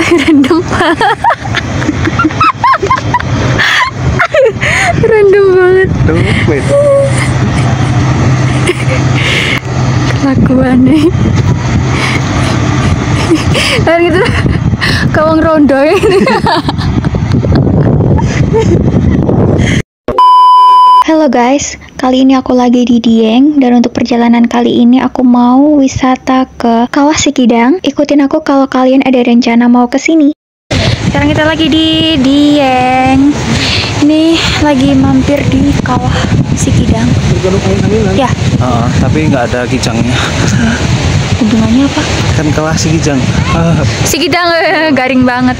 Random. Random banget. Dompet. Kelakuannya. Kan gitu. Kawang rondo ini. Halo guys, kali ini aku lagi di Dieng dan untuk perjalanan kali ini aku mau wisata ke Kawah Sikidang. Ikutin aku kalau kalian ada rencana mau ke sini. Sekarang kita lagi di Dieng. Ini lagi mampir di Kawah Sikidang. Ya. Tapi nggak ada kijangnya. Hubungannya apa? Kan Kawah Sikidang. Sikidang garing banget.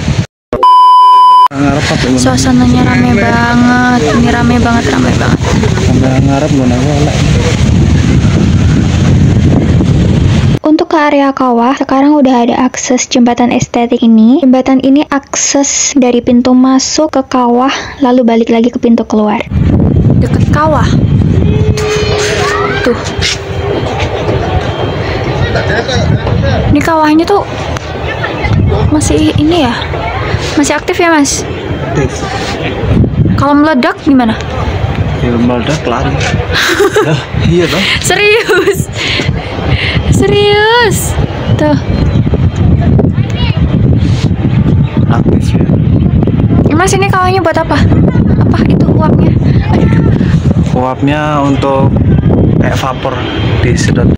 Suasananya rame banget. Ini rame banget. Sampai ngarep gue nanya. Untuk ke area kawah, sekarang udah ada akses jembatan estetik ini. Jembatan ini akses dari pintu masuk ke kawah, lalu balik lagi ke pintu keluar. Deket kawah. Tuh. Ini kawahnya tuh masih ini ya? Masih aktif ya, Mas? Aktif. Kalau meledak gimana? Ya meledak lari. Iya dong. Serius. Tuh. Aktif ya. Mas, ini kawahnya buat apa? Apa itu uapnya? Aduh. Uapnya untuk kayak vapor disedot.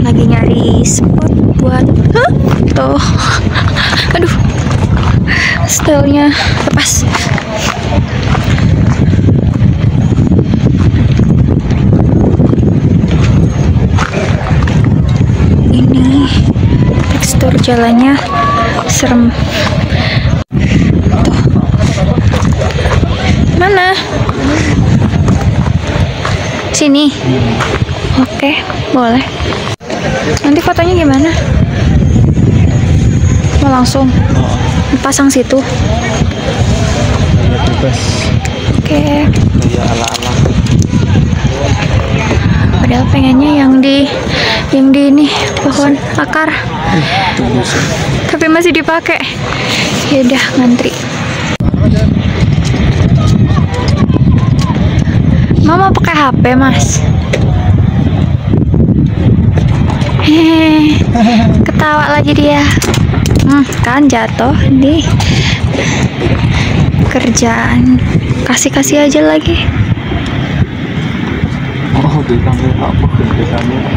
Lagi nyari spot buat tuh. Aduh. Stylenya lepas. Ini tekstur jalannya serem. Tuh. Mana? Sini. Oke, boleh. Nanti fotonya gimana? Mau langsung pasang situ. Ya bebas. Oke. Ya ala-ala. Padahal pengennya yang di ini pohon akar. Tapi masih dipakai. Ya udah ngantri. Mama pakai HP, Mas. Hehehe. Ketawa lagi dia. Kan jatuh di kerjaan. Kasih aja lagi. Oh, di kamera apa? Di kamera.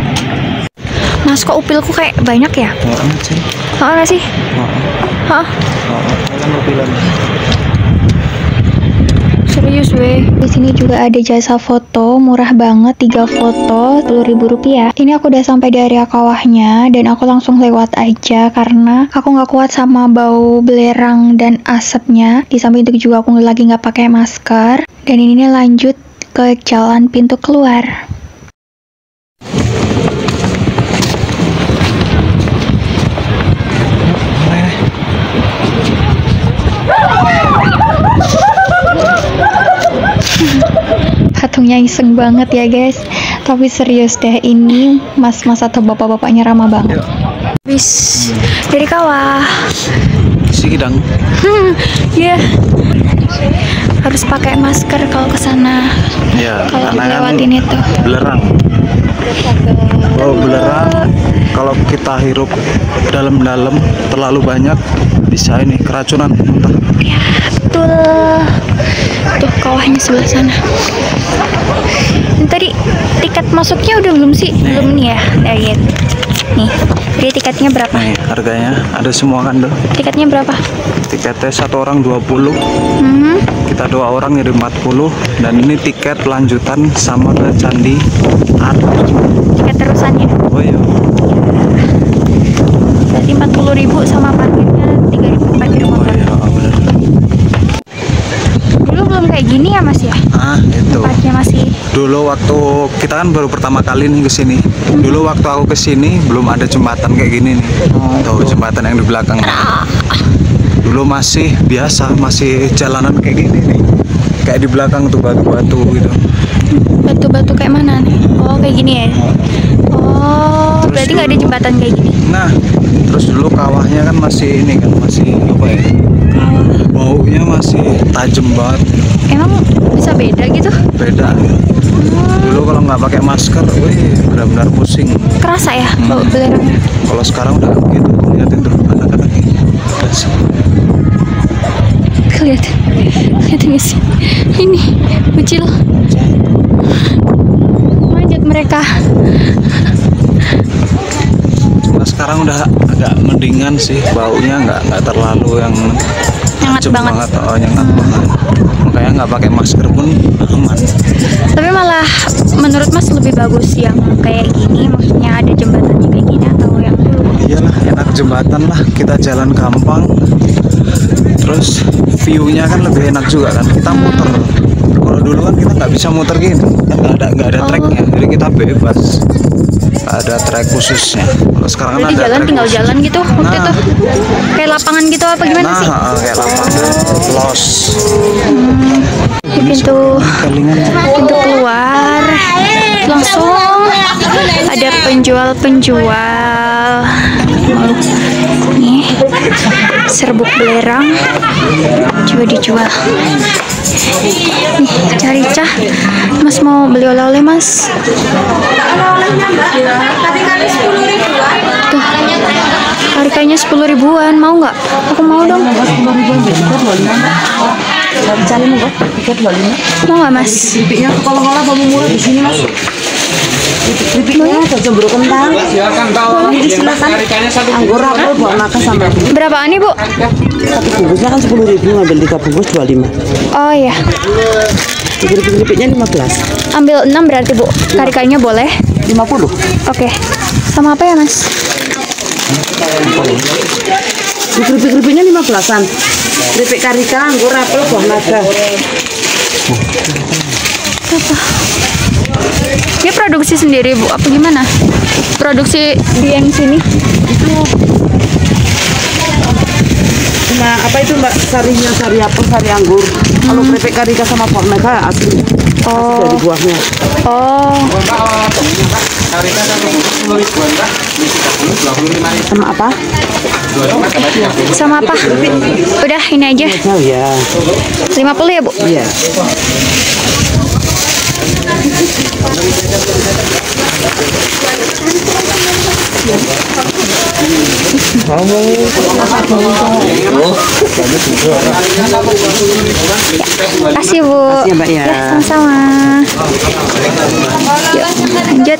Mas, kok upilku kayak banyak ya? Sih. Nggak sih? Hah? Kan upilan. Serius weh. Di sini juga ada jasa foto, murah banget, 3 foto Rp10.000. Ini aku udah sampai di area kawahnya dan aku langsung lewat aja karena aku nggak kuat sama bau belerang dan asapnya. Di samping itu juga aku lagi nggak pakai masker. Dan ini lanjut ke jalan pintu keluar. Patungnya iseng banget ya guys. Tapi serius deh, ini mas-mas atau bapak-bapaknya ramah banget. Habis dari kawah Sikidang. ya harus pakai masker kalau kesana. Ya, Kalau karena lewat kan ini tuh belerang. Kalau belerang, kalau kita hirup dalam-dalam terlalu banyak bisa ini keracunan. ya betul. Tuh kawahnya sebelah sana. Tadi tiket masuknya udah belum sih? Belum nih ya. Lihat. Nih, jadi tiketnya berapa? Nih, harganya ada semua kan tuh. Tiketnya berapa? Tiketnya 1 orang 20. Kita 2 orang ngirim 40 dan ini tiket lanjutan sama ke Candi Arum. Tiket terusannya. Oh iya. Berarti 40.000 sama parkirnya 3.000 parkir Oh motor. iya, benar. Dulu belum kayak gini ya Mas ya? Itu. Tempatnya masih. Dulu waktu kita kan baru pertama kali nih ke sini. Dulu waktu aku ke sini belum ada jembatan kayak gini nih. Tuh jembatan yang di belakang. Dulu masih biasa, masih jalanan kayak gini nih. Kayak di belakang tuh batu-batu gitu. Batu-batu kayak mana nih? Oh kayak gini ya? Oh Terus berarti nggak ada dulu- jembatan kayak gini? Nah, terus dulu kawahnya kan masih ini kan, masih apa ya? Baunya masih tajam banget. Emang bisa beda gitu? Beda. Dulu kalau nggak pakai masker, wih, benar-benar pusing. Kerasa ya bau belerangnya? Kalau sekarang udah gitu, lihatin tuh anak-anak ini. Kelihatan nggak sih? Ini kecil. Manjat mereka. Nah, sekarang udah agak mendingan sih, baunya nggak terlalu yang Nyengat tajam banget. Oh, nyengat banget. Makanya nggak pakai masker pun aman. Tapi malah menurut Mas lebih bagus yang kayak gini, maksudnya ada jembatannya kayak gini atau yang dulu? Iyalah, enak jembatan lah, kita jalan gampang. Terus view-nya kan lebih enak juga kan, kita muter. Kalau dulu kan kita nggak bisa muter gini, kan nggak ada tracknya, jadi kita bebas. Nggak ada track khususnya. Kalau sekarang kan Jadi ada jalan track tinggal khusus. jalan gitu waktu Nah. itu? Kayak lapangan gitu apa gimana sih? Kayak lapangan los. Di pintu keluar langsung ada penjual-penjual. Nih serbuk belerang coba dijual. Nih cari cah. Mas mau beli oleh-oleh Mas? Tuh harganya 10 ribuan, mau nggak? Aku mau dong. Mau nggak Mas? Keripiknya kalau ngolah bambu murah di sini Mas. Keripiknya ada jemburu kentang. Ini silakan. Anggur apel buat makan sama. Berapaan nih Bu? Satu bungkusnya kan 10.000, ngambil 3 bungkus 25. Oh iya, Keripiknya 15. ambil 6 berarti Bu. Karikanya boleh? 50. Oke. Sama apa ya Mas? Keripik-keripiknya 15-an. Keripik karika, anggur apel, buah naga. Apa? Ini produksi sendiri Bu, apa gimana? Produksi di yang sini? Nah, apa itu Mbak? Sarinya sari apel, sari anggur. Kalau keripik karika sama buah naga asli. Oh. Dari buahnya. Oh, Sama apa? sama apa? Udah ini aja. Oh ya. 50 ya Bu? Iya. Kasih Bu. Makasih ya, Mbak, ya. Sama-sama. Yuk, lanjut.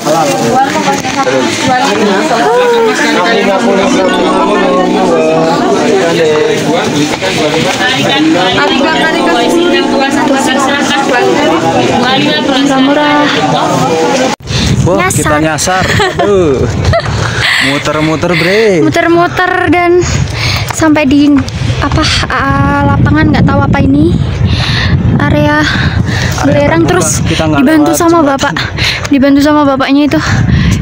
Murah-murah. Wah, Nyasar. kita nyasar. Aduh. Muter-muter, Bre. Muter-muter dan sampai di apa lapangan nggak tahu apa ini area belerang, terbuka. terus Kita nggak dibantu lewat sama jembatan. bapak, dibantu sama bapaknya itu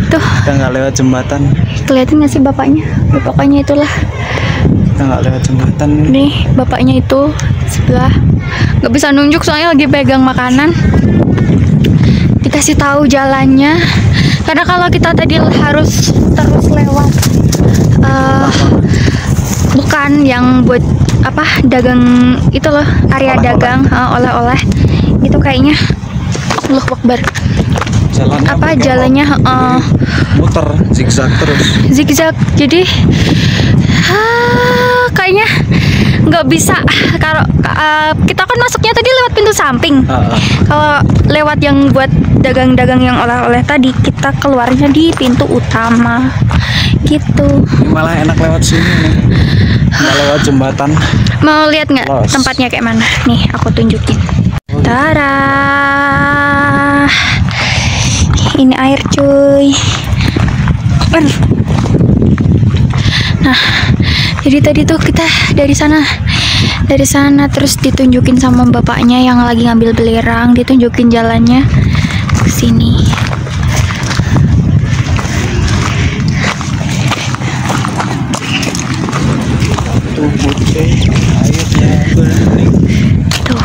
Kita nggak lewat jembatan. kelihatan nggak sih bapaknya? Bapaknya itulah Kita nggak lewat jembatan. nih, bapaknya itu sebelah, nggak bisa nunjuk soalnya lagi pegang makanan. Dikasih tahu jalannya karena kalau kita tadi harus terus lewat bukan yang buat apa dagang itu loh, area Oleh-oleh. dagang oleh-oleh itu kayaknya Allahu Akbar. Jalannya Apa belok. jalannya Muter, zigzag terus. zigzag, jadi kayaknya nggak bisa. Kalau kita kan masuknya tadi lewat pintu samping, kalau lewat yang buat dagang-dagang yang oleh-oleh tadi kita keluarnya di pintu utama gitu. Ini malah enak lewat sini nih. Nggak lewat jembatan. Mau lihat nggak Los. tempatnya kayak mana? Nih aku tunjukin. Tara, ini air cuy. Nah, jadi tadi tuh kita dari sana terus ditunjukin sama bapaknya yang lagi ngambil belerang, ditunjukin jalannya ke sini. Tuh putih, airnya bening. Tuh,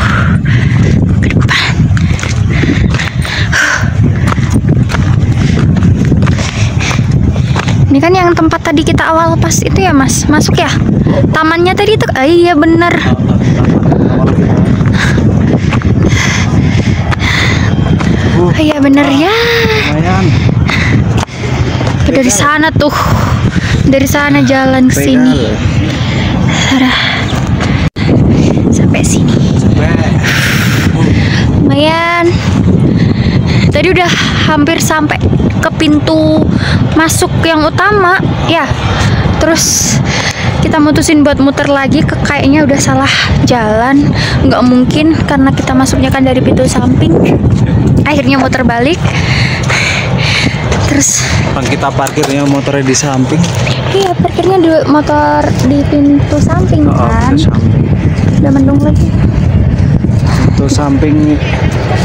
ke depan. Ini kan yang tempat tadi kita awal pas itu ya Mas, masuk ya? Tamannya tadi tuh, iya bener. Iya bener ya. Lumayan. Dari sana tuh, dari sana jalan ke sini. Sampai sini. Lumayan. Tadi udah hampir sampai ke pintu masuk yang utama ya. Terus kita mutusin buat muter lagi, kayaknya udah salah jalan. Nggak mungkin karena kita masuknya kan dari pintu samping. Akhirnya muter balik. Terus kita parkirnya motornya di samping. iya, parkirnya di motor di pintu samping kan. Pintu samping. Udah mendung lagi. Pintu samping.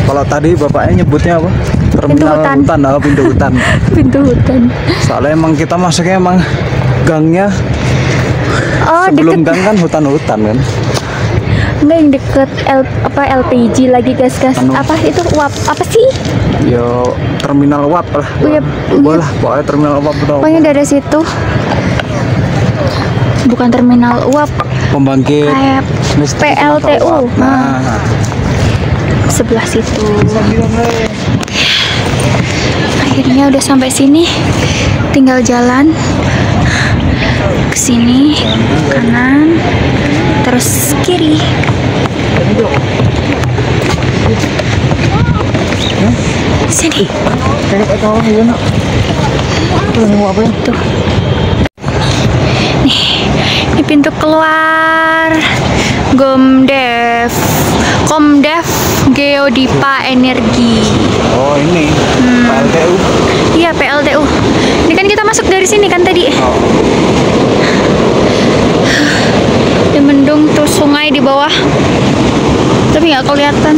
Kalau tadi bapaknya nyebutnya apa? Terminal hutan. hutan. Oh, pintu hutan. Pintu hutan. Soalnya emang kita masuknya emang gangnya. Oh, Sebelum deket. gang kan hutan-hutan kan. Enggak, yang deket LPG lagi gas-gas. Anu. Apa itu uap? Apa sih? Yo terminal uap lah. Oh, iya. Boleh, pokoknya terminal uap udah. Pokoknya dari situ. Bukan terminal uap, Pembangkit kayak listrik PLTU. tenaga uap. Nah, sebelah situ. Akhirnya udah sampai sini. Tinggal jalan ke sini, kanan, terus kiri. Sini. Tuh. Nih, ini pintu keluar Komdev Geodipa Energi. Oh ini PLTU. Iya, PLTU. Ini kan kita masuk dari sini kan tadi. Di mendung, terus sungai di bawah. Tapi nggak kelihatan.